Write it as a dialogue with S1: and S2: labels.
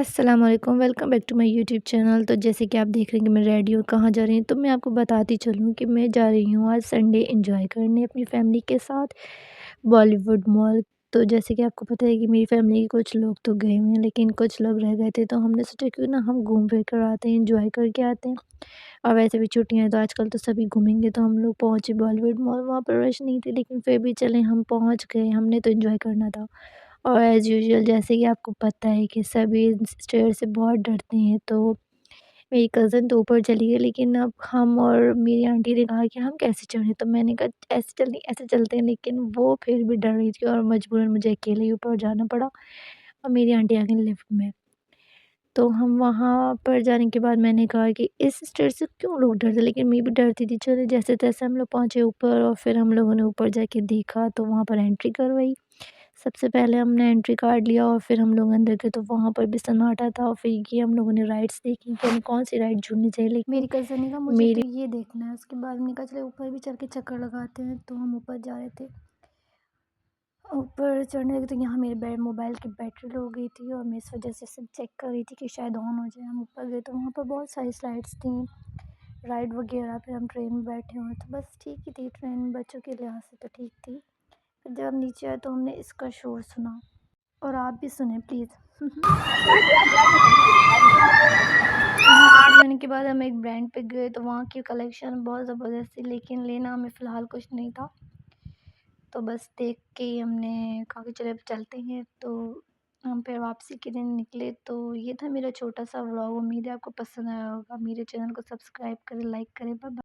S1: अस्सलाम वालेकुम, welcome back to my YouTube channel. तो जैसे कि आप देख रहे हैं कि मैं रेडी हूँ, कहाँ जा रही हूँ, तो मैं आपको बताती चलूँ कि मैं जा रही हूँ आज संडे एंजॉय करने अपनी फैमिली के साथ बॉलीवुड मॉल। तो जैसे कि आपको पता है कि मेरी फैमिली के कुछ लोग तो गए हुए हैं, लेकिन कुछ लोग रह गए थे, तो हमने सोचा क्यों ना हम घूम फिर कर आते हैं, एंजॉय करके आते हैं। और वैसे भी छुट्टियाँ हैं तो आजकल तो सभी घूमेंगे, तो हम लोग पहुँचे बॉलीवुड मॉल। वहाँ पर रश नहीं थी, लेकिन फिर भी चले हम पहुँच गए, हमने तो एंजॉय करना था। और एज़ यूजुअल जैसे कि आपको पता है कि सभी स्टेयर से बहुत डरते हैं, तो मेरी कज़िन तो ऊपर चली गई, लेकिन अब हम और मेरी आंटी ने कहा कि हम कैसे चढ़ें? तो मैंने कहा ऐसे चल नहीं, ऐसे चलते हैं, लेकिन वो फिर भी डर रही थी और मजबूरन मुझे अकेले ही ऊपर जाना पड़ा और मेरी आंटी आ गई लिफ्ट में। तो हम वहाँ पर जाने के बाद मैंने कहा कि इस स्टेयर से क्यों लोग डरते, लेकिन मैं भी डरती थी। चलो जैसे-तैसे हम लोग पहुँचे ऊपर और फिर हम लोगों ने ऊपर जाके देखा, तो वहाँ पर एंट्री करवाई। सबसे पहले हमने एंट्री कार्ड लिया और फिर हम लोग अंदर गए, तो वहाँ पर भी सन्नाटा था। और फिर ये हम लोगों ने राइड्स देखी कि हमें कौन-सी राइड झूलनी चाहिए, लेकिन
S2: मेरी कज़न ने कहा मुझे तो
S1: मेरी
S2: ये देखना है। उसके बाद हमने कहा चलो ऊपर भी चढ़ के चक्कर लगाते हैं, तो हम ऊपर जा रहे थे। ऊपर चढ़ने लगे तो यहाँ मेरे मोबाइल की बैटरी लो हो गई थी और मैं इस वजह से सब चेक कर रही थी कि शायद ऑन हो जाए। हम ऊपर गए तो वहाँ पर बहुत सारी स्लाइड्स थी, राइड वगैरह। फिर हम ट्रेन में बैठे हुए तो बस ठीक ही थी, ट्रेन बच्चों के लिहाज से तो ठीक थी। फिर जब हम नीचे आए तो हमने इसका शोर सुना, और आप भी सुने प्लीज़। वहाँ से फिर जाने के बाद हम एक ब्रांड पे गए, तो वहाँ की कलेक्शन बहुत ज़बरदस्त थी, लेकिन लेना हमें फ़िलहाल कुछ नहीं था। तो बस देख के ही हमने कहा कि चलो अब चलते हैं। तो हम फिर वापसी के दिन निकले। तो ये था मेरा छोटा-सा व्लॉग। उम्मीद है आपको पसंद आया होगा। मेरे चैनल को सब्सक्राइब करें, लाइक करें। Bye bye.